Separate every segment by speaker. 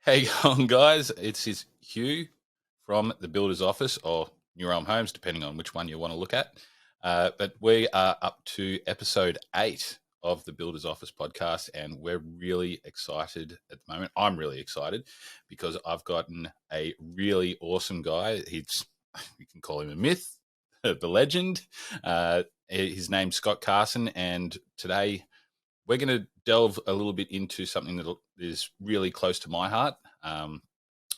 Speaker 1: How you going, guys? It's Hugh from the Builder's Office, or New Realm Homes, depending on which one you want to look at. But we are up to episode 8 of the Builder's Office podcast, and we're really excited at the moment. I'm really excited because I've gotten a really awesome guy. You can call him a myth, the legend. His name's Scott Carson, and today we're going to delve a little bit into something that is really close to my heart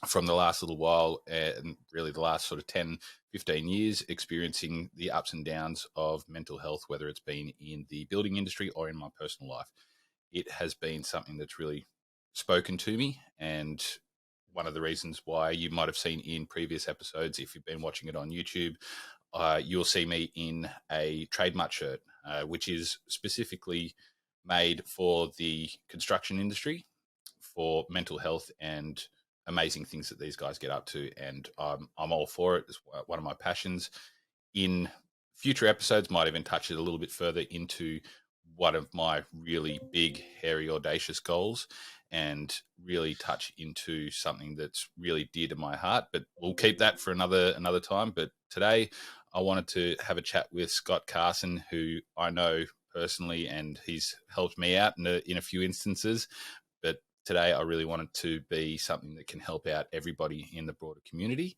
Speaker 1: from the last little while, and really the last sort of 10, 15 years, experiencing the ups and downs of mental health, whether it's been in the building industry or in my personal life. It has been something that's really spoken to me, and one of the reasons why you might have seen in previous episodes, if you've been watching it on YouTube, you'll see me in a trademark shirt, which is specifically made for the construction industry, for mental health and amazing things that these guys get up to. And I'm all for it. It's one of my passions. In future episodes, might even touch it a little bit further into one of my really big, hairy, audacious goals, and really touch into something that's really dear to my heart. But we'll keep that for another time. But today, I wanted to have a chat with Scott Carson, who I know personally, and he's helped me out in a few instances. But today, I really want it to be something that can help out everybody in the broader community.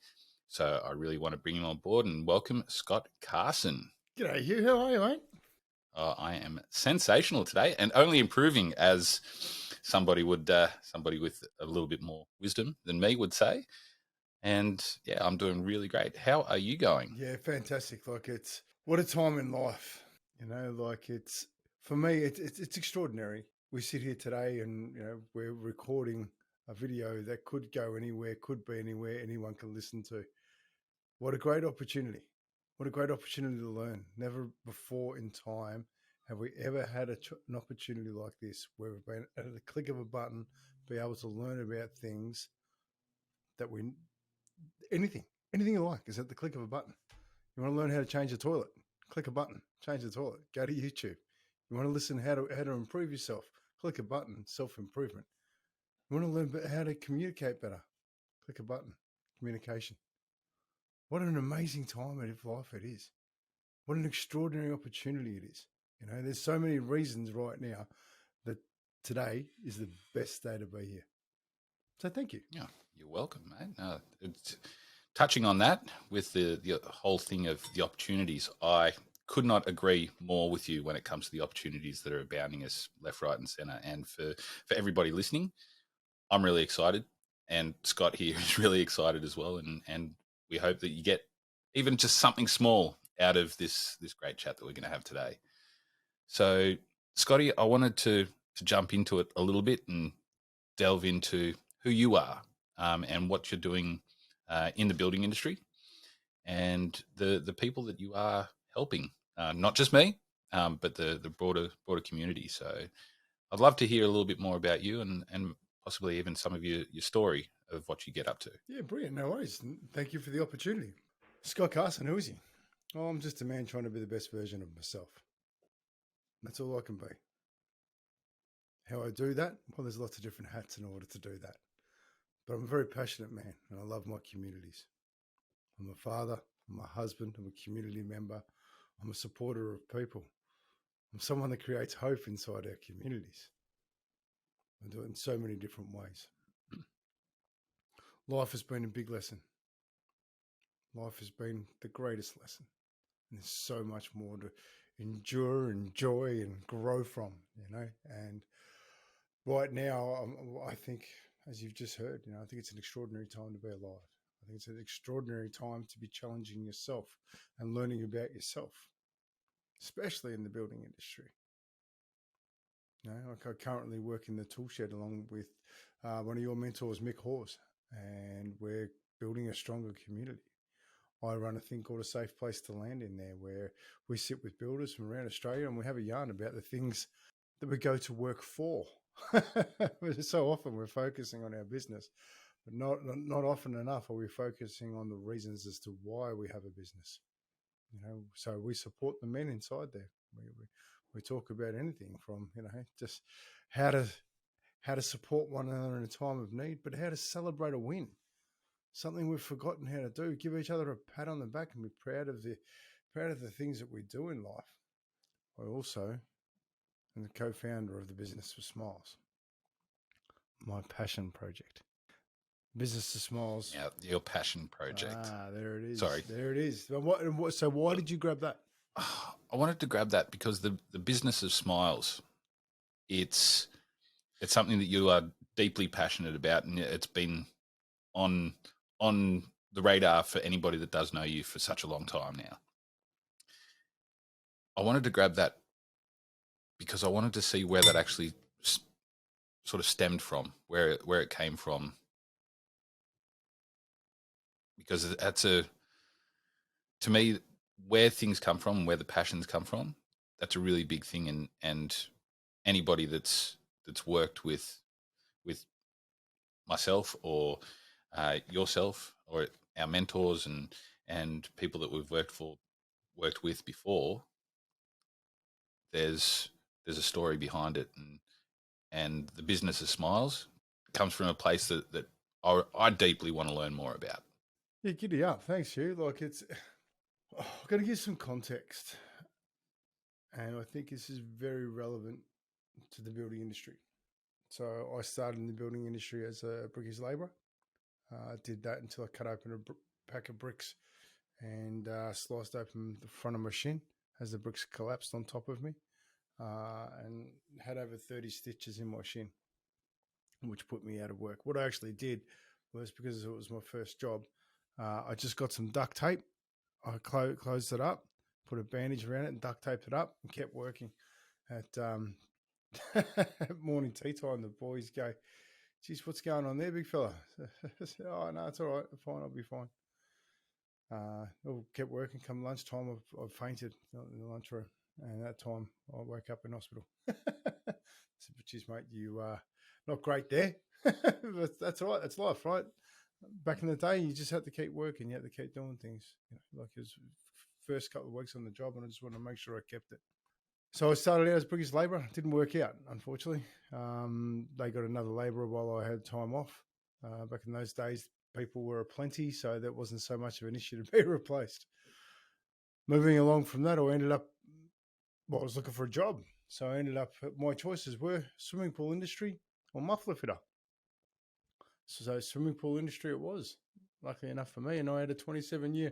Speaker 1: So I really want to bring him on board and welcome Scott Carson.
Speaker 2: G'day, Hugh. How are you, mate?
Speaker 1: I am sensational today, and only improving, as somebody with a little bit more wisdom than me would say. And yeah, I'm doing really great. How are you going?
Speaker 2: Yeah, fantastic. It's what a time in life. It's for me. It's extraordinary. We sit here today, and we're recording a video that could go anywhere, could be anywhere, anyone can listen to. What a great opportunity! What a great opportunity to learn. Never before in time have we ever had an opportunity like this, where we've been at the click of a button, be able to learn about things that we anything, anything you like is at the click of a button. You want to learn how to change a toilet? Click a button, change the toilet. Go to YouTube. You want to listen how to improve yourself? Click a button, self improvement. You want to learn how to communicate better? Click a button, communication. What an amazing time of life it is. What an extraordinary opportunity it is. There's so many reasons right now that today is the best day to be here. So thank you.
Speaker 1: Yeah, you're welcome, mate. It's, touching on that with the whole thing of the opportunities, I could not agree more with you when it comes to the opportunities that are abounding us left, right, and centre. And for everybody listening, I'm really excited, and Scott here is really excited as well. And we hope that you get even just something small out of this great chat that we're going to have today. So, Scotty, I wanted to jump into it a little bit and delve into who you are, and what you're doing in the building industry, and the people that you are helping, not just me, but the broader community. So I'd love to hear a little bit more about you, and possibly even some of your story of what you get up to.
Speaker 2: Yeah, brilliant. No worries. Thank you for the opportunity. Scott Carson, who is he? Oh, I'm just a man trying to be the best version of myself. That's all I can be. How I do that? Well, there's lots of different hats in order to do that. But I'm a very passionate man and I love my communities. I'm a father, I'm a husband, I'm a community member, I'm a supporter of people. I'm someone that creates hope inside our communities. I do it in so many different ways. Life has been a big lesson. Life has been the greatest lesson. And there's so much more to endure, enjoy, and grow from, And right now, I think, as you've just heard, I think it's an extraordinary time to be alive. I think it's an extraordinary time to be challenging yourself and learning about yourself, especially in the building industry. I currently work in the tool shed along with one of your mentors, Mick Hawes, and we're building a stronger community. I run a thing called a Safe Place to Land in there, where we sit with builders from around Australia and we have a yarn about the things that we go to work for. So often we're focusing on our business, but not often enough are we focusing on the reasons as to why we have a business. So we support the men inside there. We talk about anything from just how to how to support one another in a time of need, but how to celebrate a win. Something we've forgotten how to do. Give each other a pat on the back and be proud of the things that we do in life. I also am the co-founder of the Business of Smiles, my passion project. Business of Smiles.
Speaker 1: Yeah, your passion project.
Speaker 2: There it is.
Speaker 1: Sorry.
Speaker 2: There it is. So why did you grab that?
Speaker 1: I wanted to grab that because the business of smiles, it's something that you are deeply passionate about, and it's been on the radar for anybody that does know you for such a long time now. I wanted to grab that because I wanted to see where that actually sort of stemmed from, where it came from, because that's to me, where things come from, where the passions come from, that's a really big thing. And anybody that's worked with myself or yourself or our mentors and people that we've worked with before, there's a story behind it, and the business of smiles comes from a place that I deeply want to learn more about.
Speaker 2: Yeah, giddy up. Thanks, Hugh. Like I'm going to give some context, and I think this is very relevant to the building industry. So I started in the building industry as a brickies labourer. I did that until I cut open a pack of bricks and sliced open the front of my shin as the bricks collapsed on top of me, and had over 30 stitches in my shin, which put me out of work. What I actually did was, because it was my first job, I just got some duct tape. I closed it up, put a bandage around it and duct taped it up and kept working. At morning tea time, the boys go, "Geez, what's going on there, big fella?" I said, "Oh, no, it's all right. I'm fine. I'll be fine." I kept working. Come lunchtime, I fainted in the lunchroom. And that time, I woke up in hospital. I said, "But geez, mate, you not great there." But that's all right. That's life, right? Back in the day, you just had to keep working. You had to keep doing things. Like it was first couple of weeks on the job, and I just wanted to make sure I kept it. So I started out as brickies labourer. Didn't work out, unfortunately. They got another labourer while I had time off. Back in those days, people were aplenty, so that wasn't so much of an issue to be replaced. Moving along from that, I ended up, I was looking for a job. So I ended up, my choices were swimming pool industry or muffler fitter. So swimming pool industry it was, luckily enough for me. And I had a 27-year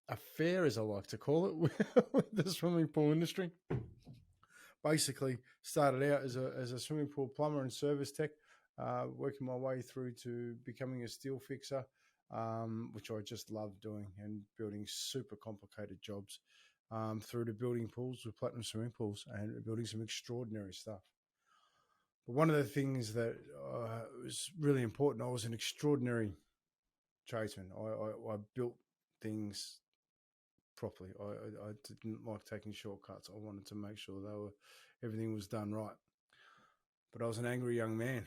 Speaker 2: affair, as I like to call it, with the swimming pool industry. Basically, started out as a swimming pool plumber and service tech, working my way through to becoming a steel fixer, which I just loved doing, and building super complicated jobs, through to building pools with platinum swimming pools and building some extraordinary stuff. But one of the things that was really important, I was an extraordinary tradesman. I built things properly. I didn't like taking shortcuts. I wanted to make sure everything was done right. But I was an angry young man.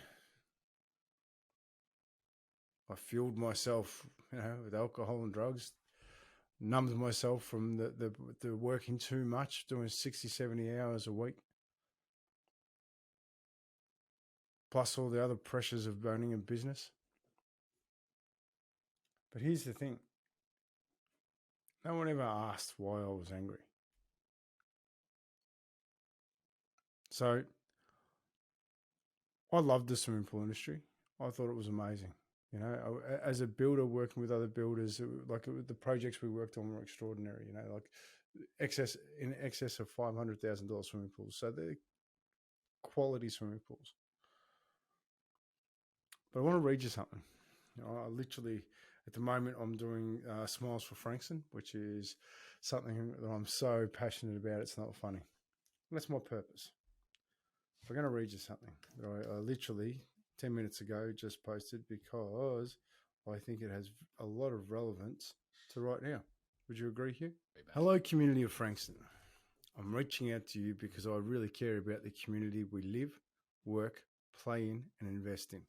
Speaker 2: I fueled myself, with alcohol and drugs, numbed myself from the working too much, doing 60, 70 hours a week, plus all the other pressures of owning a business. But here's the thing. No one ever asked why I was angry. So I loved the swimming pool industry. I thought it was amazing. As a builder working with other builders, the projects we worked on were extraordinary. Like in excess of $500,000 swimming pools. So they're quality swimming pools. But I want to read you something. I literally, at the moment, I'm doing Smiles for Frankston, which is something that I'm so passionate about. It's not funny. That's my purpose. I'm going to read you something that I literally 10 minutes ago just posted, because I think it has a lot of relevance to right now. Would you agree, Hugh? Hello, community of Frankston. I'm reaching out to you because I really care about the community we live, work, play in, and invest in.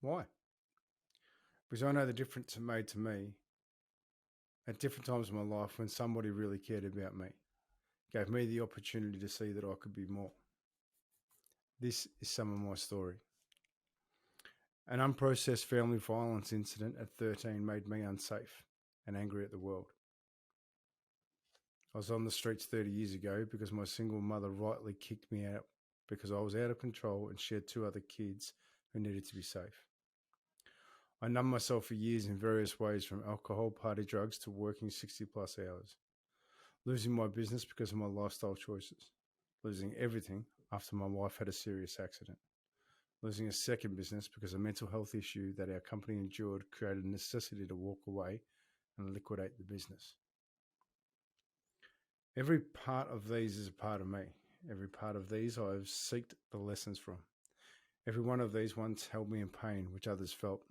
Speaker 2: Why? Because I know the difference it made to me at different times in my life when somebody really cared about me, gave me the opportunity to see that I could be more. This is some of my story. An unprocessed family violence incident at 13 made me unsafe and angry at the world. I was on the streets 30 years ago because my single mother rightly kicked me out because I was out of control and she had 2 other kids who needed to be safe. I numbed myself for years in various ways, from alcohol, party drugs to working 60 plus hours. Losing my business because of my lifestyle choices. Losing everything after my wife had a serious accident. Losing a second business because a mental health issue that our company endured created a necessity to walk away and liquidate the business. Every part of these is a part of me. Every part of these I have sought the lessons from. Every one of these once held me in pain, which others felt.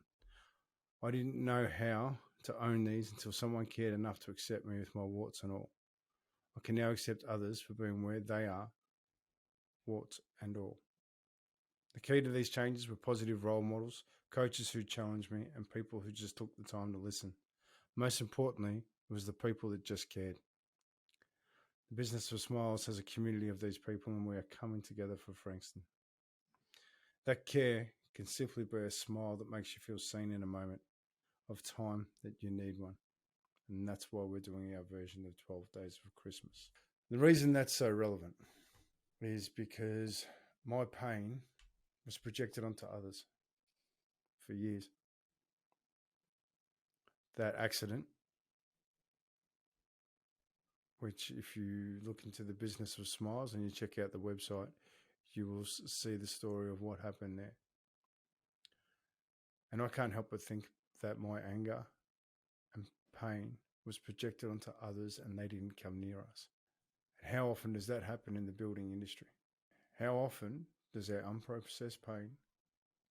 Speaker 2: I didn't know how to own these until someone cared enough to accept me with my warts and all. I can now accept others for being where they are, warts and all. The key to these changes were positive role models, coaches who challenged me, and people who just took the time to listen. Most importantly, it was the people that just cared. The Business of Smiles has a community of these people, and we are coming together for Frankston. That care can simply be a smile that makes you feel seen in a moment of time that you need one. And that's why we're doing our version of 12 Days of Christmas. The reason that's so relevant is because my pain was projected onto others for years. That accident, which if you look into the Business of Smiles and you check out the website, you will see the story of what happened there. And I can't help but think that my anger and pain was projected onto others and they didn't come near us. And how often does that happen in the building industry? How often does our unprocessed pain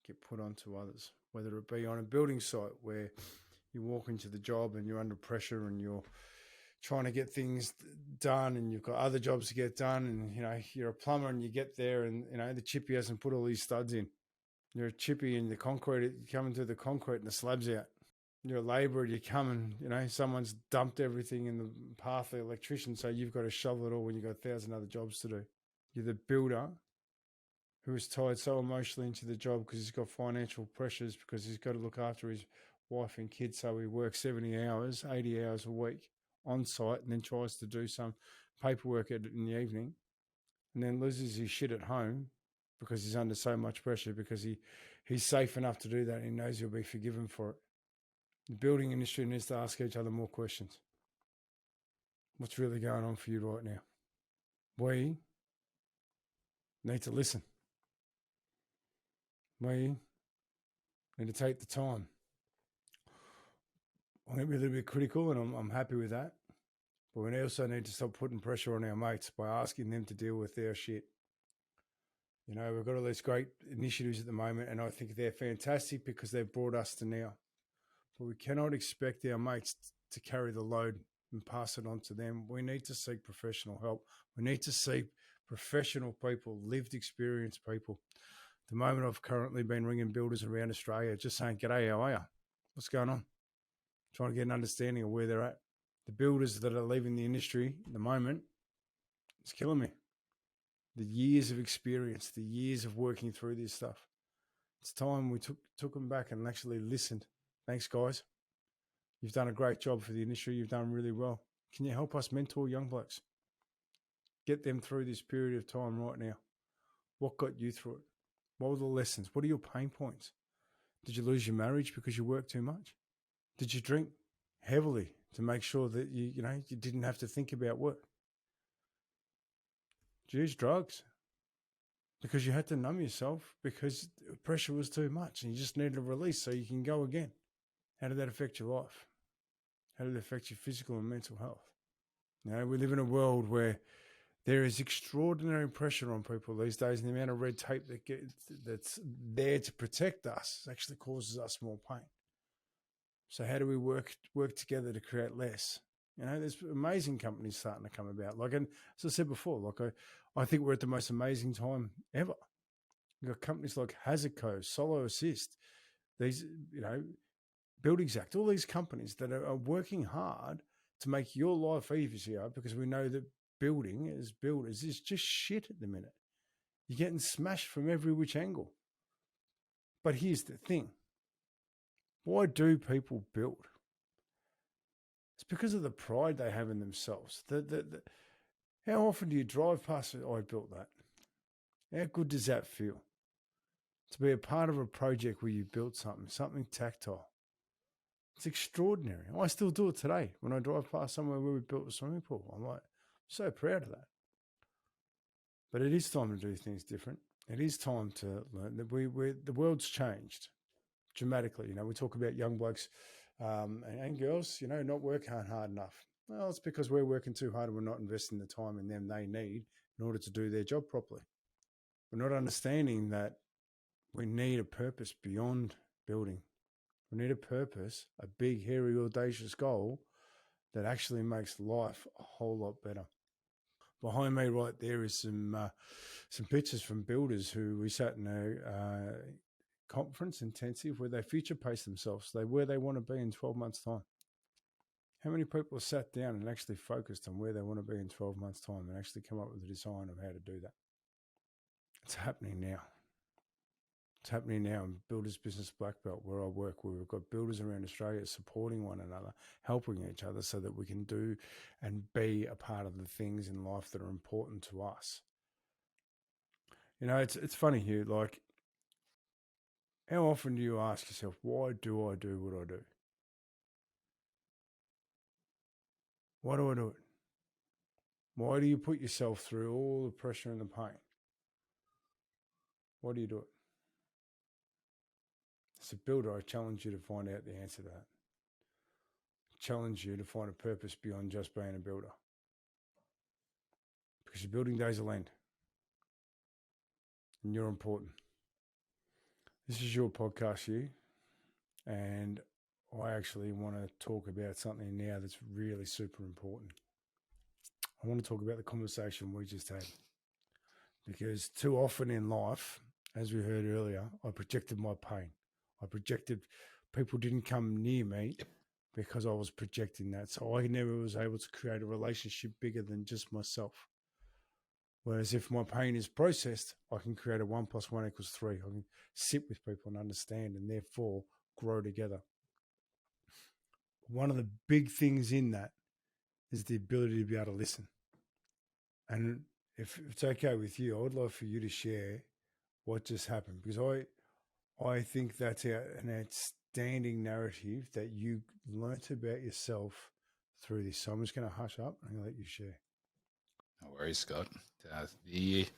Speaker 2: get put onto others? Whether it be on a building site where you walk into the job and you're under pressure and you're trying to get things done and you've got other jobs to get done, and you're a plumber and you get there and the chippy hasn't put all these studs in. You're a chippy and the concrete, you come into the concrete and the slab's out. You're a labourer, you come and someone's dumped everything in the path of the electrician, so you've got to shovel it all when you've got 1,000 other jobs to do. You're the builder who is tied so emotionally into the job because he's got financial pressures, because he's got to look after his wife and kids, so he works 70 hours, 80 hours a week on site, and then tries to do some paperwork in the evening, and then loses his shit at home because he's under so much pressure, because he's safe enough to do that and he knows he'll be forgiven for it. The building industry needs to ask each other more questions. What's really going on for you right now? We need to listen. We need to take the time. I'm going to be a little bit critical, and I'm happy with that. But we also need to stop putting pressure on our mates by asking them to deal with their shit. We've got all these great initiatives at the moment, and I think they're fantastic because they've brought us to now. But we cannot expect our mates to carry the load and pass it on to them. We need to seek professional help. We need to seek professional people, lived experience people. At the moment, I've currently been ringing builders around Australia just saying, "G'day, how are you? What's going on?" Trying to get an understanding of where they're at. The builders that are leaving the industry at the moment, it's killing me. The years of experience, the years of working through this stuff. It's time we took them back and actually listened. Thanks, guys. You've done a great job for the industry. You've done really well. Can you help us mentor young blokes? Get them through this period of time right now. What got you through it? What were the lessons? What are your pain points? Did you lose your marriage because you worked too much? Did you drink heavily to make sure that you didn't have to think about work? Did you use drugs because you had to numb yourself because pressure was too much and you just needed a release so you can go again? How did that affect your life? How did it affect your physical and mental health? We live in a world where there is extraordinary pressure on people these days, and the amount of red tape that's there to protect us actually causes us more pain. So how do we work together to create less? There's amazing companies starting to come about. And as I said before, I think we're at the most amazing time ever. You've got companies like Hazard Co, Solo Assist, these, Build Exact, all these companies that are working hard to make your life easier, because we know that building as builders is just shit at the minute. You're getting smashed from every which angle. But here's the thing. Why do people build? It's because of the pride they have in themselves. How often do you drive past it? Oh, I built that. How good does that feel? To be a part of a project where you built something tactile. It's extraordinary. I still do it today when I drive past somewhere where we built a swimming pool. I'm like, so proud of that. But it is time to do things different. It is time to learn that the world's changed dramatically. You know, we talk about young blokes and girls, you know, not working hard enough. Well, it's because we're working too hard and we're not investing the time in them they need in order to do their job properly. We're not understanding that we need a purpose beyond building. We need a purpose, a big, hairy, audacious goal that actually makes life a whole lot better. Behind me right there is some pictures from builders who we sat in a conference intensive where they future pace themselves. Where they want to be in 12 months' time. How many people have sat down and actually focused on where they want to be in 12 months' time and actually come up with a design of how to do that? It's happening now. It's happening now in Builders Business Black Belt, where I work, where we've got builders around Australia supporting one another, helping each other so that we can do and be a part of the things in life that are important to us. You know, it's funny, Hugh, like, how often do you ask yourself, why do I do what I do? Why do I do it? Why do you put yourself through all the pressure and the pain? Why do you do it? As a builder, I challenge you to find out the answer to that. I challenge you to find a purpose beyond just being a builder. Because your building days will end. And you're important. This is your podcast, you. And I actually want to talk about something now that's really super important. I want to talk about the conversation we just had. Because too often in life, as we heard earlier, I projected my pain. I projected people didn't come near me because I was projecting that. So I never was able to create a relationship bigger than just myself. Whereas if my pain is processed, I can create a 1 + 1 = 3. I can sit with people and understand and therefore grow together. One of the big things in that is the ability to be able to listen. And if it's okay with you, I would like for you to share what just happened, because I think that's an outstanding narrative that you learnt about yourself through this. So I'm just going to hush up and let you share.
Speaker 1: No worries, Scott. We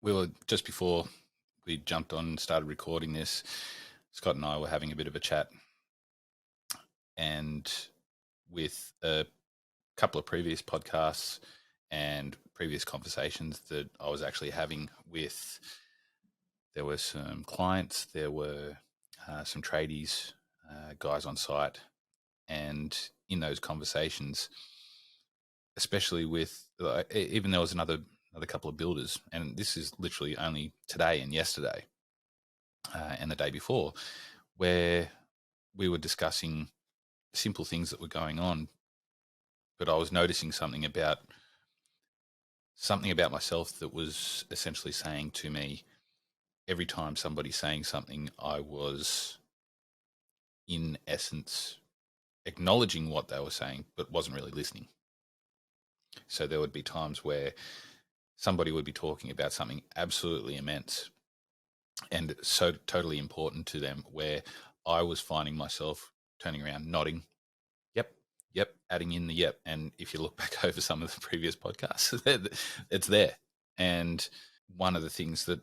Speaker 1: were just before we jumped on and started recording this, Scott and I were having a bit of a chat, and with a couple of previous podcasts and previous conversations that I was actually having with, there were some clients, there were some tradies, guys on site, and in those conversations, especially with, even there was another couple of builders, and this is literally only today and yesterday and the day before, where we were discussing simple things that were going on, but I was noticing something about myself that was essentially saying to me, every time somebody's saying something, I was in essence acknowledging what they were saying, but wasn't really listening. So there would be times where somebody would be talking about something absolutely immense and so totally important to them, where I was finding myself turning around, nodding, yep, adding in the yep. And if you look back over some of the previous podcasts, it's there. And one of the things that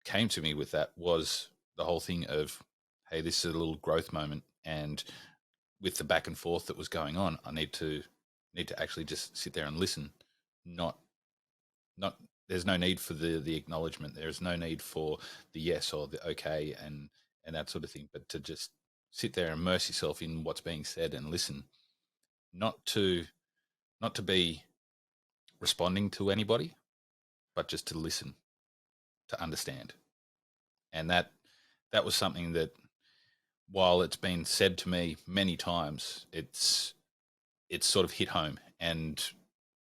Speaker 1: came to me with that was the whole thing of, hey, this is a little growth moment. And with the back and forth that was going on, I need to actually just sit there and listen. Not there's no need for the acknowledgement. There's no need for the yes or the okay and that sort of thing, but to just sit there and immerse yourself in what's being said and listen. Not to be responding to anybody, but just to listen, to understand. And that was something that, while it's been said to me many times, it's sort of hit home. And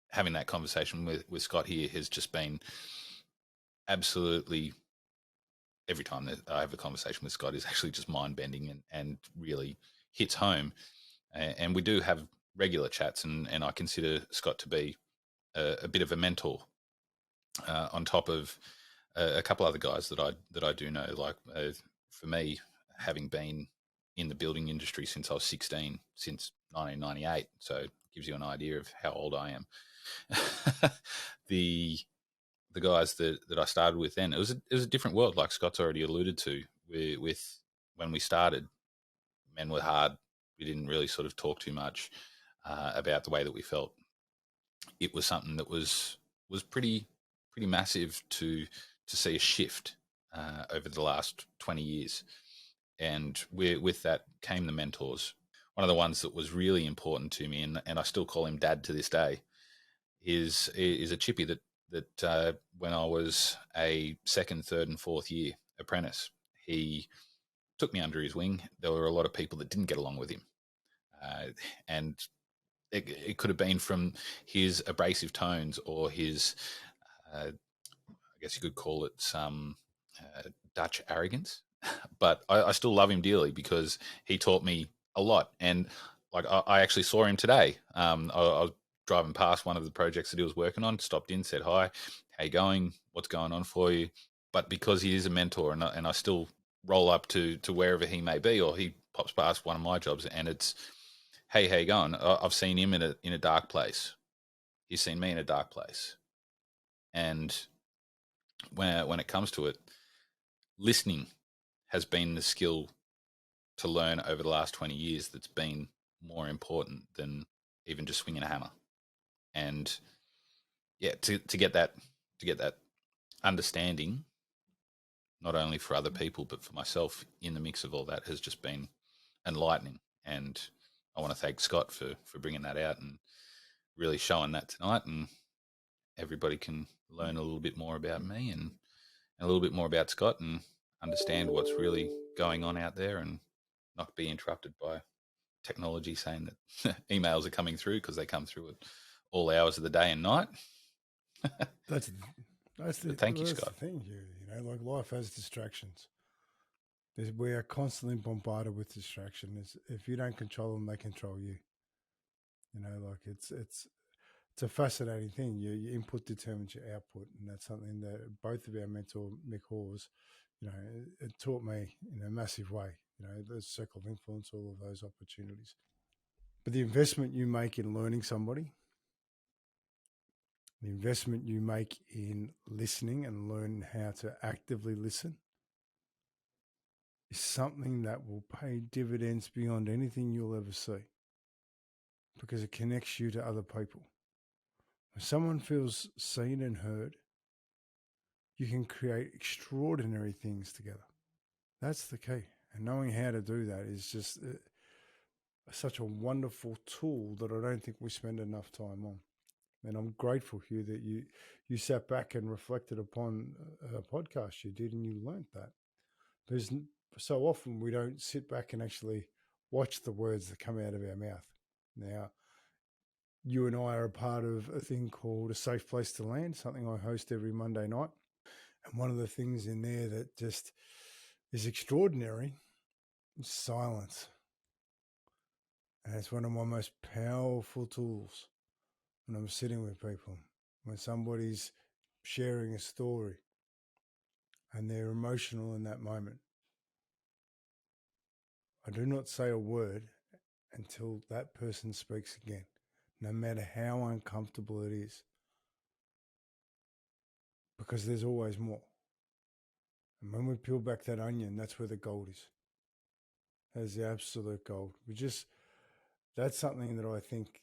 Speaker 1: having that conversation with Scott here has just been absolutely every time that I have a conversation with Scott is actually just mind bending and really hits home. And we do have regular chats, and I consider Scott to be a bit of a mentor on top of a couple other guys that I do know. Like for me, having been in the building industry since I was 16, since 1998, so it gives you an idea of how old I am. the the guys that I started with then, it was a different world, like Scott's already alluded to. With when we started, men were hard. We didn't really sort of talk too much about the way that we felt. It was something that was pretty massive to see a shift over the last 20 years. And with that came the mentors. One of the ones that was really important to me, and I still call him Dad to this day, is a chippy that when I was a second, third, and fourth year apprentice, he took me under his wing. There were a lot of people that didn't get along with him, and it could have been from his abrasive tones or his, I guess you could call it some Dutch arrogance. But I still love him dearly because he taught me a lot. And like I actually saw him today. I was driving past one of the projects that he was working on, stopped in, said hi, how you going? What's going on for you? But because he is a mentor, and I still roll up to wherever he may be, or he pops past one of my jobs, and it's, hey, how you going? I've seen him in a dark place. He's seen me in a dark place, and when it comes to it, listening has been the skill to learn over the last 20 years that's been more important than even just swinging a hammer. And yeah, to get that understanding, not only for other people but for myself in the mix of all that, has just been enlightening. And I want to thank Scott for bringing that out and really showing that tonight, and everybody can learn a little bit more about me and a little bit more about Scott and understand what's really going on out there, and not be interrupted by technology saying that emails are coming through, because they come through at all hours of the day and night.
Speaker 2: That's that's
Speaker 1: But
Speaker 2: the
Speaker 1: thank you,
Speaker 2: that's the
Speaker 1: Scott.
Speaker 2: thing. Like life has distractions. We are constantly bombarded with distractions. If you don't control them, they control you. Like it's a fascinating thing. Your input determines your output, and that's something that both of our mentor Mick Hawes, it taught me in a massive way. The circle of influence, all of those opportunities. But the investment you make in learning somebody, the investment you make in listening and learn how to actively listen, is something that will pay dividends beyond anything you'll ever see, because it connects you to other people. When someone feels seen and heard, you can create extraordinary things together. That's the key. And knowing how to do that is just such a wonderful tool that I don't think we spend enough time on. And I'm grateful, Hugh, that you sat back and reflected upon a podcast you did and you learnt that. Because so often we don't sit back and actually watch the words that come out of our mouth. Now, you and I are a part of a thing called A Safe Place to Land, something I host every Monday night. And one of the things in there that just is extraordinary is silence. And it's one of my most powerful tools when I'm sitting with people. When somebody's sharing a story and they're emotional in that moment, I do not say a word until that person speaks again, no matter how uncomfortable it is, because there's always more. And when we peel back that onion, that's where the gold is. That is the absolute gold. That's something that I think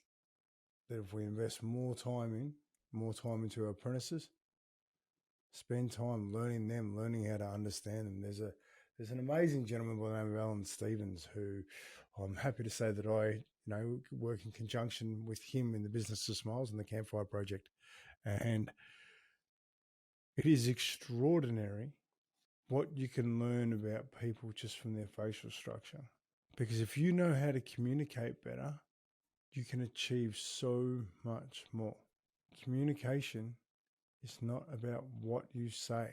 Speaker 2: that if we invest more time into our apprentices, spend time learning them, learning how to understand them. There's an amazing gentleman by the name of Alan Stevens, who I'm happy to say that I work in conjunction with him in the Business of Smiles and the Campfire Project. And it is extraordinary what you can learn about people just from their facial structure. Because if you know how to communicate better, you can achieve so much more. Communication It's not about what you say.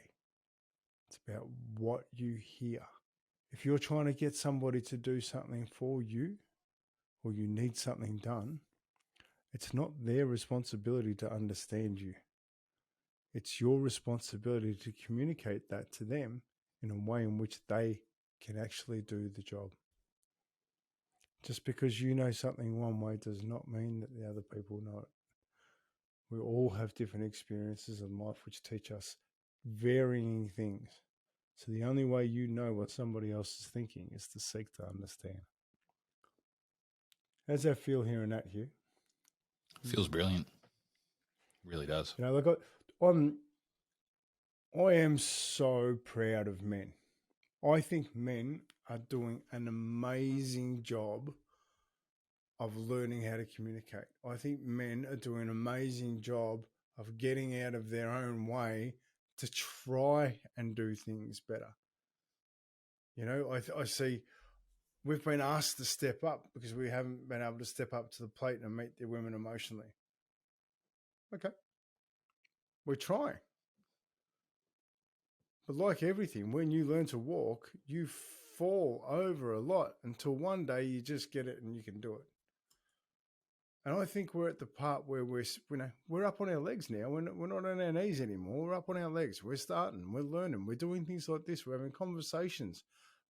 Speaker 2: It's about what you hear. If you're trying to get somebody to do something for you, or you need something done, it's not their responsibility to understand you. It's your responsibility to communicate that to them in a way in which they can actually do the job. Just because you know something one way does not mean that the other people know it. We all have different experiences in life which teach us varying things. So the only way you know what somebody else is thinking is to seek to understand. How's that feel hearing that, Hugh?
Speaker 1: Feels brilliant. Really does.
Speaker 2: You know, look, I am so proud of men. I think men are doing an amazing job of learning how to communicate. I think men are doing an amazing job of getting out of their own way to try and do things better. You know, I see we've been asked to step up because we haven't been able to step up to the plate and meet the women emotionally. Okay. We're trying. But like everything, when you learn to walk, you fall over a lot until one day you just get it and you can do it. And I think we're at the part where we're up on our legs now. We're not on our knees anymore. We're up on our legs. We're starting. We're learning. We're doing things like this. We're having conversations,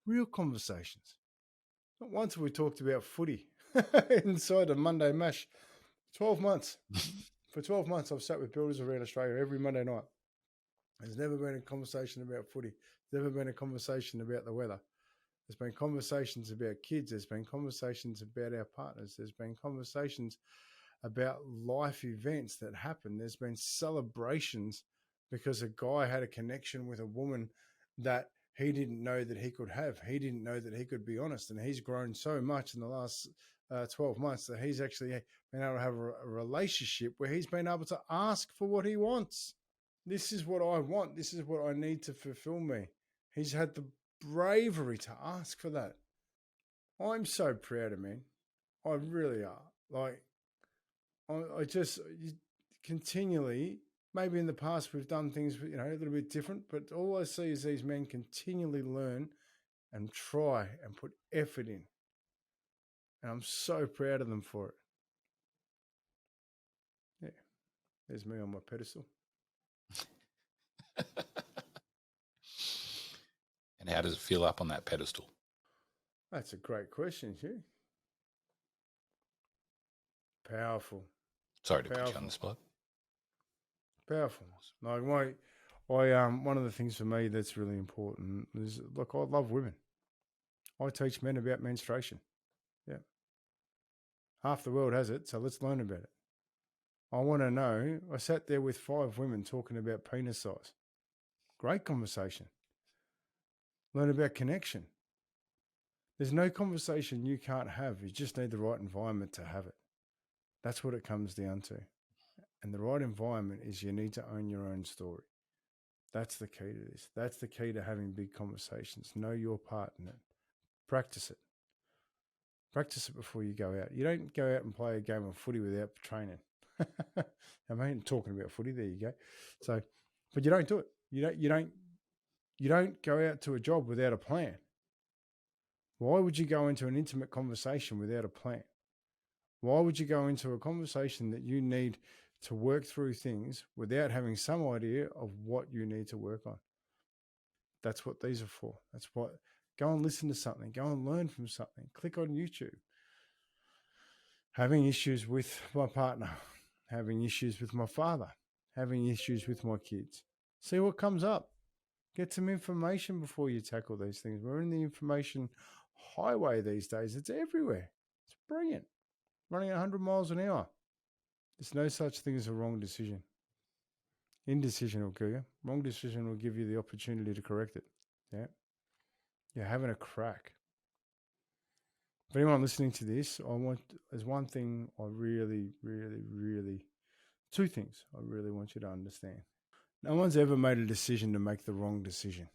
Speaker 2: real conversations. Not once have we talked about footy inside a Monday Mash. 12 months. For 12 months, I've sat with builders around Australia every Monday night. There's never been a conversation about footy. There's never been a conversation about the weather. There's been conversations about kids. There's been conversations about our partners. There's been conversations about life events that happen. There's been celebrations because a guy had a connection with a woman that he didn't know that he could have. He didn't know that he could be honest. And he's grown so much in the last 12 months that he's actually been able to have a relationship where he's been able to ask for what he wants. This is what I want. This is what I need to fulfill me. He's had the bravery to ask for that. I'm so proud of him. I really are. Like, I just continually, maybe in the past we've done things, a little bit different, but all I see is these men continually learn and try and put effort in. And I'm so proud of them for it. Yeah. There's me on my pedestal.
Speaker 1: And how does it feel up on that pedestal?
Speaker 2: That's a great question, Hugh. Powerful.
Speaker 1: Sorry to put you on the spot.
Speaker 2: Powerful. Like one of the things for me that's really important is, look, I love women. I teach men about menstruation. Yeah. Half the world has it, so let's learn about it. I want to know. I sat there with 5 women talking about penis size. Great conversation. Learn about connection. There's no conversation you can't have. You just need the right environment to have it. That's what it comes down to. And the right environment is you need to own your own story. That's the key to this. That's the key to having big conversations. Know your part in it. Practice it. Practice it before you go out. You don't go out and play a game of footy without training. I mean, talking about footy, there you go. So, but you don't do it. You don't go out to a job without a plan. Why would you go into an intimate conversation without a plan? Why would you go into a conversation that you need to work through things without having some idea of what you need to work on? That's what these are for. That's what, go and listen to something, go and learn from something, click on YouTube. Having issues with my partner, having issues with my father, having issues with my kids. See what comes up. Get some information before you tackle these things. We're in the information highway these days. It's everywhere. It's brilliant. Running 100 miles an hour. There's no such thing as a wrong decision. Indecision will kill you. Wrong decision will give you the opportunity to correct it. Yeah. You're having a crack. If anyone listening to this, there's one thing I really, really, really, 2 things I really want you to understand. No one's ever made a decision to make the wrong decision.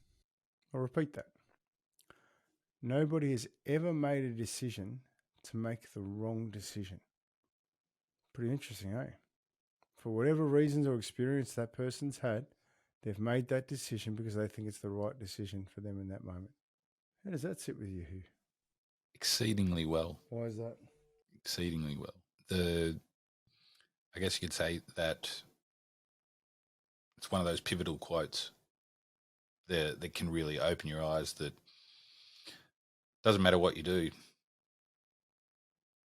Speaker 2: I'll repeat that. Nobody has ever made a decision to make the wrong decision. Pretty interesting, eh? For whatever reasons or experience that person's had, they've made that decision because they think it's the right decision for them in that moment. How does that sit with you, Hugh?
Speaker 1: Exceedingly well.
Speaker 2: Why is that?
Speaker 1: Exceedingly well. I guess you could say that it's one of those pivotal quotes that can really open your eyes. That doesn't matter what you do,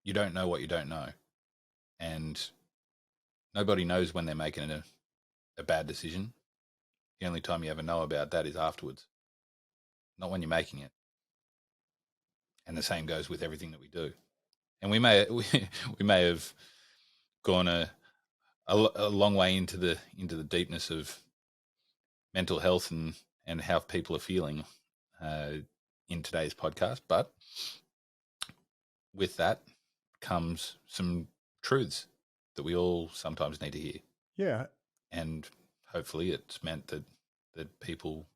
Speaker 1: you don't know what you don't know, and nobody knows when they're making a bad decision. The only time you ever know about that is afterwards, not when you're making it. And the same goes with everything that we do. And we may have gone a long way into the deepness of mental health and how people are feeling in today's podcast, but with that comes some truths that we all sometimes need to hear.
Speaker 2: Yeah.
Speaker 1: And hopefully it's meant that people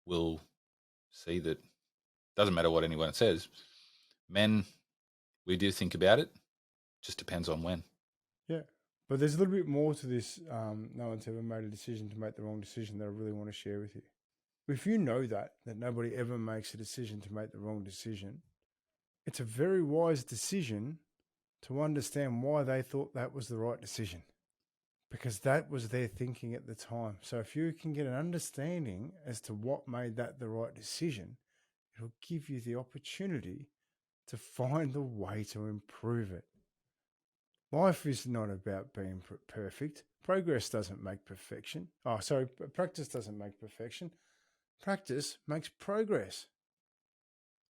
Speaker 1: will see that doesn't matter what anyone says. Men, we do think about it. Just depends on when.
Speaker 2: Yeah. But there's a little bit more to this. No one's ever made a decision to make the wrong decision that I really want to share with you. If you know that nobody ever makes a decision to make the wrong decision, it's a very wise decision to understand why they thought that was the right decision, because that was their thinking at the time. So if you can get an understanding as to what made that the right decision, it'll give you the opportunity to find a way to improve it. Life is not about being perfect. Progress doesn't make perfection. Practice doesn't make perfection. Practice makes progress.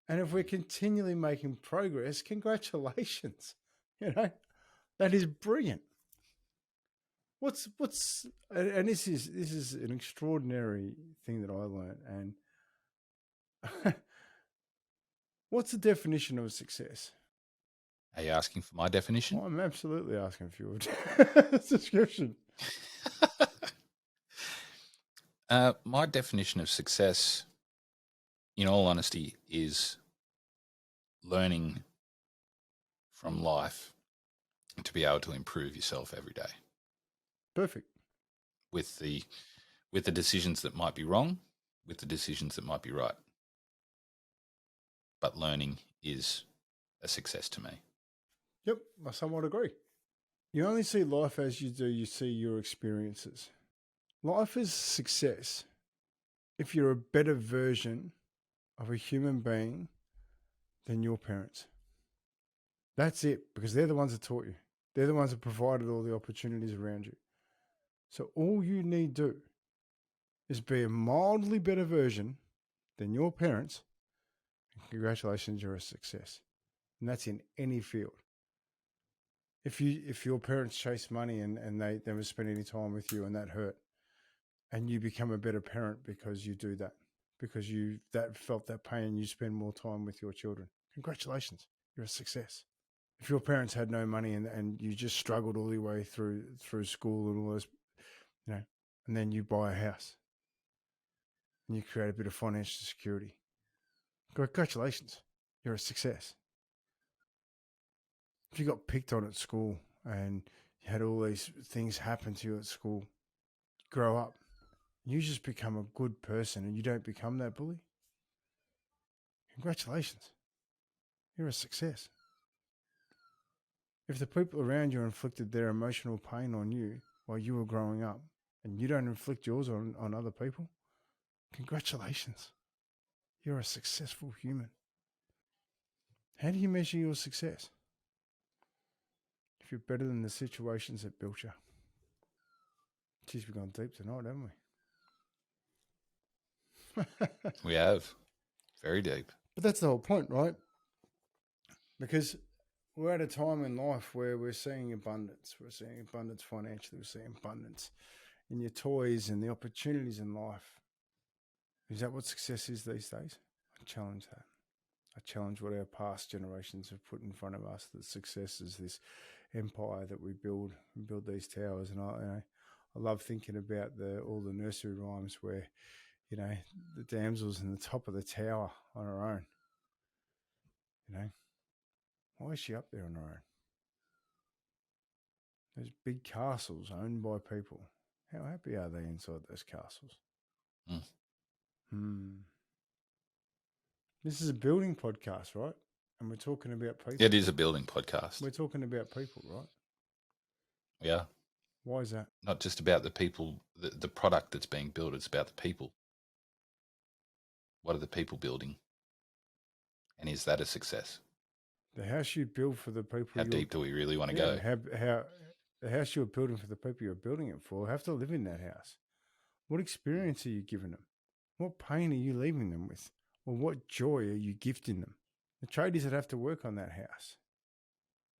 Speaker 2: And if we're continually making progress, congratulations. That is brilliant. And this is an extraordinary thing that I learned. And what's the definition of success?
Speaker 1: Are you asking for my definition?
Speaker 2: I'm absolutely asking for your description.
Speaker 1: My definition of success, in all honesty, is learning from life to be able to improve yourself every day.
Speaker 2: Perfect.
Speaker 1: With the decisions that might be wrong, with the decisions that might be right. But learning is a success to me.
Speaker 2: Yep, I somewhat agree. You only see life as you see your experiences. Life is success if you're a better version of a human being than your parents. That's it, because they're the ones that taught you. They're the ones that provided all the opportunities around you. So all you need to do is be a mildly better version than your parents, and congratulations, you're a success. And that's in any field. If your parents chase money and they never spend any time with you and that hurt, and you become a better parent because you do that, because you felt that pain, you spend more time with your children, congratulations, you're a success. If your parents had no money and you just struggled all the way through school and all those, and then you buy a house and you create a bit of financial security, congratulations, you're a success. If you got picked on at school and you had all these things happen to you at school, grow up, you just become a good person and you don't become that bully, congratulations, you're a success. If the people around you inflicted their emotional pain on you while you were growing up and you don't inflict yours on other people, congratulations, you're a successful human. How do you measure your success? If you're better than the situations that built you. Geez, we've gone deep tonight, haven't we?
Speaker 1: We have. Very deep.
Speaker 2: But that's the whole point, right? Because we're at a time in life where we're seeing abundance. We're seeing abundance financially. We're seeing abundance in your toys and the opportunities in life. Is that what success is these days? I challenge that. I challenge what our past generations have put in front of us, that success is this empire that we build these towers. And I love thinking about all the nursery rhymes where, the damsel's in the top of the tower on her own. Why is she up there on her own? Those big castles owned by people. How happy are they inside those castles?
Speaker 1: Mm.
Speaker 2: Hmm. This is a building podcast, right? And we're talking about people.
Speaker 1: It is a building podcast.
Speaker 2: We're talking about people, right?
Speaker 1: Yeah.
Speaker 2: Why is that?
Speaker 1: Not just about the people, the product that's being built. It's about the people. What are the people building? And is that a success?
Speaker 2: The house you build for the people.
Speaker 1: How deep do we really want to go?
Speaker 2: How the house you're building for the people you're building it for have to live in that house. What experience are you giving them? What pain are you leaving them with? Or what joy are you gifting them? The tradies that have to work on that house.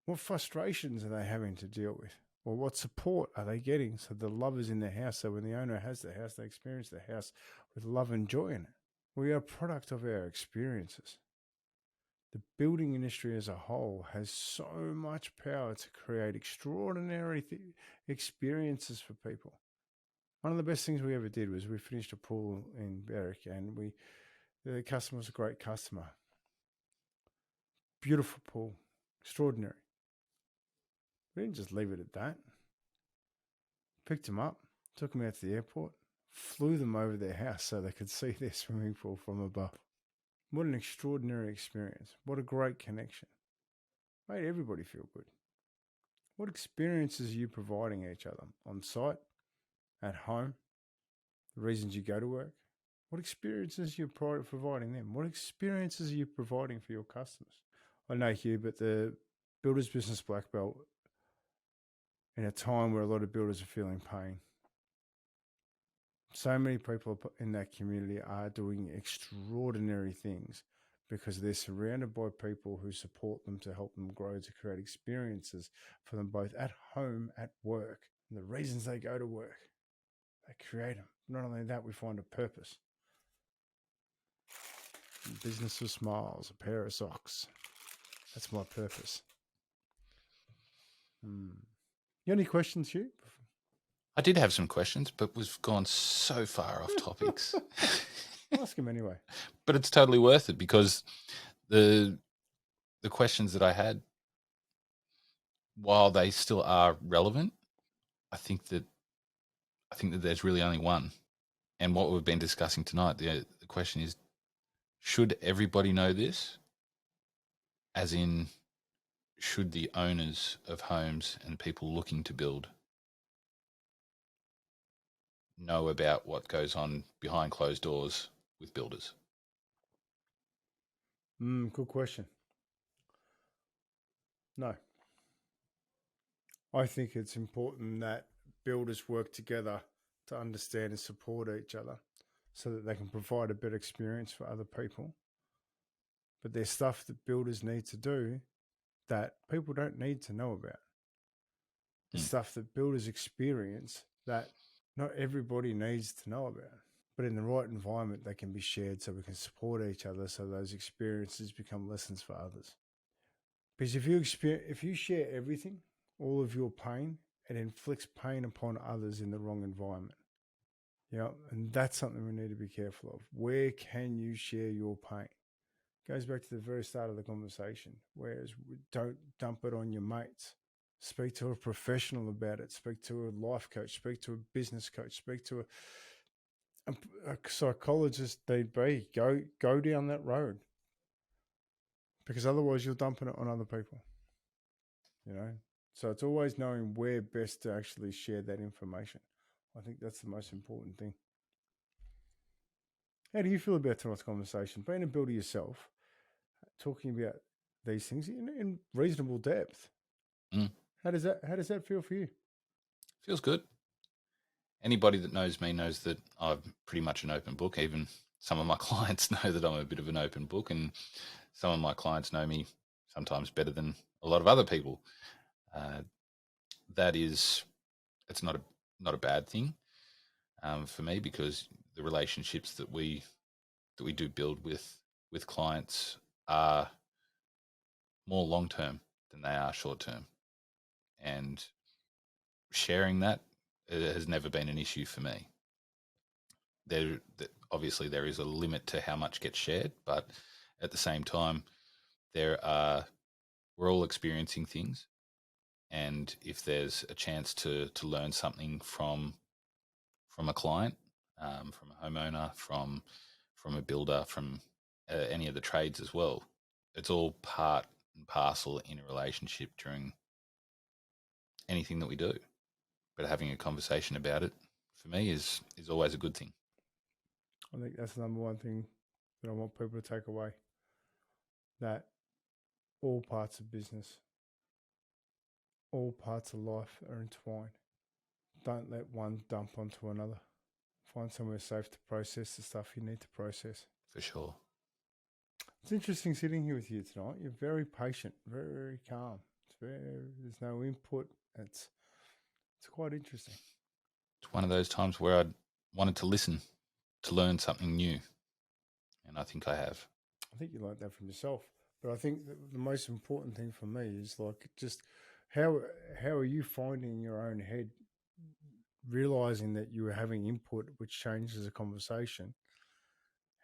Speaker 2: What frustrations are they having to deal with? Or what support are they getting so the love is in the house, so when the owner has the house, they experience the house with love and joy in it? We are a product of our experiences. The building industry as a whole has so much power to create extraordinary experiences for people. One of the best things we ever did was we finished a pool in Berwick, and the customer was a great customer. Beautiful pool, extraordinary. We didn't just leave it at that. Picked them up, took them out to the airport, flew them over their house so they could see their swimming pool from above. What an extraordinary experience. What a great connection. Made everybody feel good. What experiences are you providing each other on site, at home, the reasons you go to work? What experiences are you providing them? What experiences are you providing for your customers? I know, Hugh, but the Builders Business Black Belt, in a time where a lot of builders are feeling pain, so many people in that community are doing extraordinary things because they're surrounded by people who support them to help them grow, to create experiences for them both at home, at work, and the reasons they go to work. They create them. Not only that, we find a purpose. Business with smiles, a pair of socks. That's my purpose. You got any questions, Hugh?
Speaker 1: I did have some questions, but we've gone so far off topics.
Speaker 2: Ask him anyway.
Speaker 1: But it's totally worth it because the questions that I had, while they still are relevant, I think that there's really only one. And what we've been discussing tonight, the question is, should everybody know this? As in, should the owners of homes and people looking to build know about what goes on behind closed doors with builders?
Speaker 2: Good question. No. I think it's important that builders work together to understand and support each other so that they can provide a better experience for other people. But there's stuff that builders need to do that people don't need to know about. There's stuff that builders experience that not everybody needs to know about. But in the right environment, they can be shared so we can support each other so those experiences become lessons for others. Because if you share everything, all of your pain, it inflicts pain upon others in the wrong environment. Yeah, and that's something we need to be careful of. Where can you share your pain? Goes back to the very start of the conversation. Whereas don't dump it on your mates. Speak to a professional about it. Speak to a life coach. Speak to a business coach. Speak to a psychologist. They'd be go down that road, because otherwise you're dumping it on other people. You know, so it's always knowing where best to actually share that information. I think that's the most important thing. How do you feel about tonight's conversation? Being a builder yourself, talking about these things in reasonable depth. How does that feel for you?
Speaker 1: Feels good. Anybody that knows me knows that I'm pretty much an open book. Even some of my clients know that I'm a bit of an open book, and some of my clients know me sometimes better than a lot of other people. It's not a bad thing for me, because the relationships that we do build with clients are more long term than they are short term, and sharing that has never been an issue for me. Obviously there is a limit to how much gets shared, but at the same time, we're all experiencing things, and if there's a chance to learn something from a client, from a homeowner, from a builder, from any of the trades as well, it's all part and parcel in a relationship during anything that we do. But having a conversation about it, for me, is always a good thing.
Speaker 2: I think that's the number one thing that I want people to take away. That all parts of business, all parts of life are entwined. Don't let one dump onto another. Find somewhere safe to process the stuff you need to process.
Speaker 1: For sure.
Speaker 2: It's interesting sitting here with you tonight. You're very patient, very, very calm. There's no input. It's quite interesting.
Speaker 1: It's one of those times where I wanted to listen, to learn something new, and I think I have.
Speaker 2: I think you learned that from yourself. But I think the most important thing for me is like just how are you finding in your own head, realizing that you are having input which changes the conversation?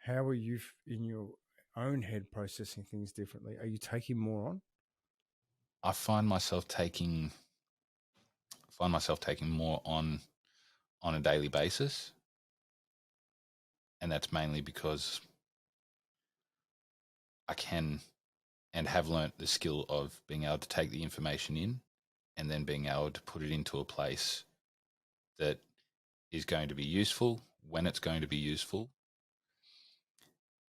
Speaker 2: How are you in your own head processing things differently? Are you taking more on?
Speaker 1: I find myself taking more on a daily basis, and that's mainly because I can and have learnt the skill of being able to take the information in and then being able to put it into a place that is going to be useful, when it's going to be useful,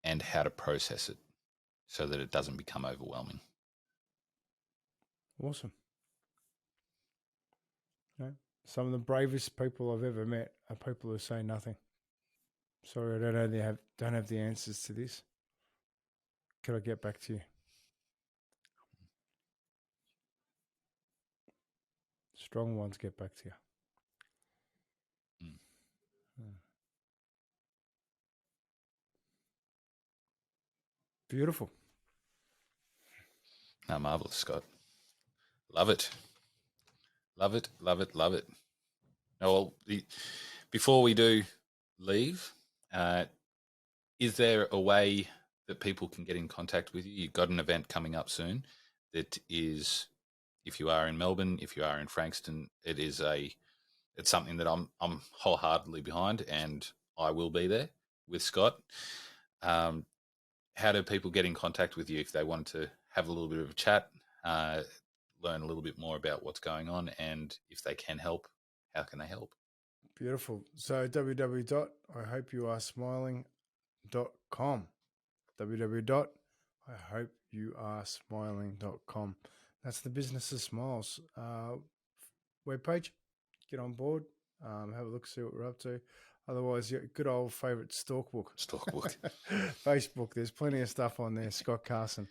Speaker 1: and how to process it so that it doesn't become overwhelming.
Speaker 2: Awesome. Some of the bravest people I've ever met are people who say nothing. Sorry, I don't have the answers to this. Could I get back to you? Strong ones get back to you. Beautiful.
Speaker 1: No, marvellous, Scott. Love it. Love it, love it, love it. Now, well, before we do leave, is there a way that people can get in contact with you? You've got an event coming up soon that is, if you are in Melbourne, if you are in Frankston, it's something that I'm wholeheartedly behind, and I will be there with Scott. How do people get in contact with you if they want to have a little bit of a chat, learn a little bit more about what's going on, and if they can help, how can they help?
Speaker 2: Beautiful. So www.ihopeyouaresmiling.com. www.ihopeyouaresmiling.com. That's the Business of Smiles webpage. Get on board, have a look, see what we're up to. Otherwise, your good old favourite Stalkbook. Facebook, there's plenty of stuff on there. Scott Carson,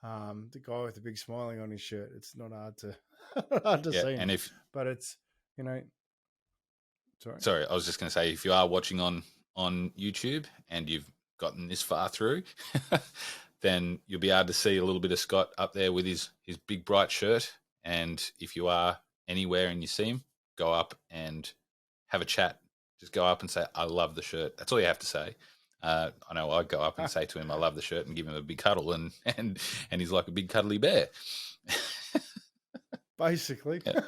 Speaker 2: the guy with the big smiling on his shirt. It's not hard to see him.
Speaker 1: And
Speaker 2: but it's,
Speaker 1: Sorry, I was just going to say, if you are watching on YouTube and you've gotten this far through, then you'll be able to see a little bit of Scott up there with his big bright shirt. And if you are anywhere and you see him, go up and have a chat. Just go up and say, I love the shirt. That's all you have to say. I know I'd go up and say to him, I love the shirt, and give him a big cuddle, and he's like a big cuddly bear.
Speaker 2: Basically. Yeah.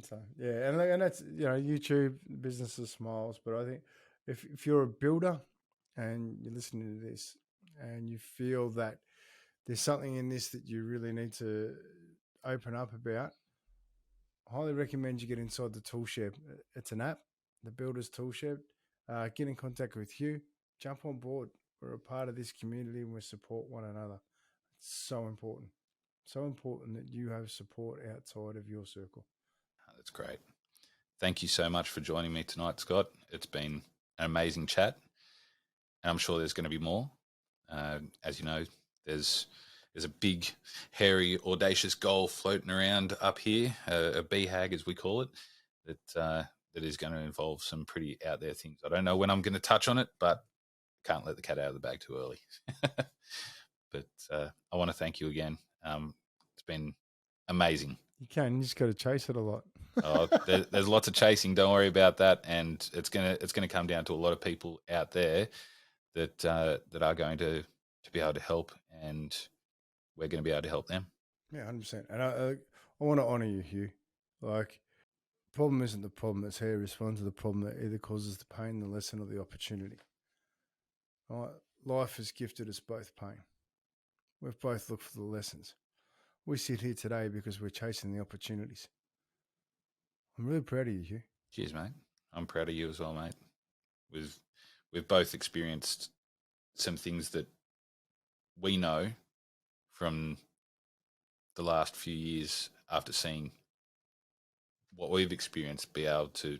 Speaker 2: So, yeah, and that's, YouTube, Business of Smiles. But I think if you're a builder and you're listening to this and you feel that there's something in this that you really need to open up about, I highly recommend you get inside the Toolshed. It's an app, the Builders Toolshed. Get in contact with Hugh. Jump on board. We're a part of this community and we support one another. It's so important. So important that you have support outside of your circle.
Speaker 1: That's great. Thank you so much for joining me tonight, Scott. It's been an amazing chat, and I'm sure there's going to be more. As you know, there's a big, hairy, audacious goal floating around up here, a BHAG as we call it, that is going to involve some pretty out there things. I don't know when I'm going to touch on it, but can't let the cat out of the bag too early. But I want to thank you again. It's been amazing.
Speaker 2: You just got to chase it a lot.
Speaker 1: There's lots of chasing. Don't worry about that. And it's gonna come down to a lot of people out there that are going to be able to help, and we're going to be able to help them.
Speaker 2: Yeah, 100%. And I want to honour you, Hugh. Like, problem isn't the problem; it's how you respond to the problem that either causes the pain, the lesson, or the opportunity. All right? Life has gifted us both pain. We've both looked for the lessons. We sit here today because we're chasing the opportunities. I'm really proud of you, Hugh.
Speaker 1: Cheers, mate. I'm proud of you as well, mate. We've we've both experienced some things that we know from the last few years after seeing what we've experienced, be able to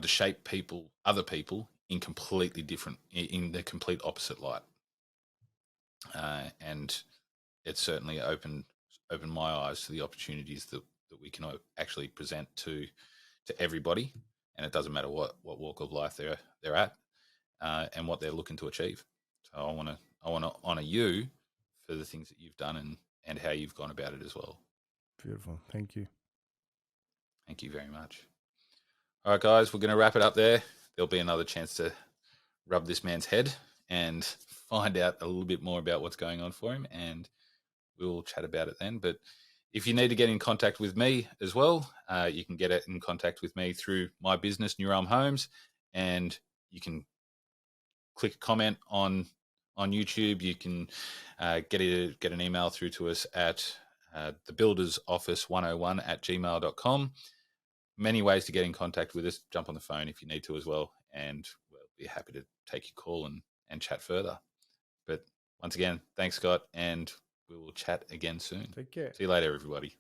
Speaker 1: shape other people in completely different, in the complete opposite light. And it certainly opened my eyes to the opportunities that we can actually present to everybody, and it doesn't matter what walk of life they're at, and what they're looking to achieve. So I want to honor you for the things that you've done and how you've gone about it as well.
Speaker 2: Beautiful. Thank you.
Speaker 1: Thank you very much. All right, guys, we're going to wrap it up there. There'll be another chance to rub this man's head and find out a little bit more about what's going on for him, and we'll chat about it then. But if you need to get in contact with me as well, you can get in contact with me through my business, New Realm Homes, and you can click a comment on YouTube. You can get an email through to us at thebuildersoffice101@gmail.com. Many ways to get in contact with us. Jump on the phone if you need to as well, and we'll be happy to take your call and chat further. But once again, thanks, Scott, and we will chat again soon.
Speaker 2: Take care.
Speaker 1: See you later, everybody.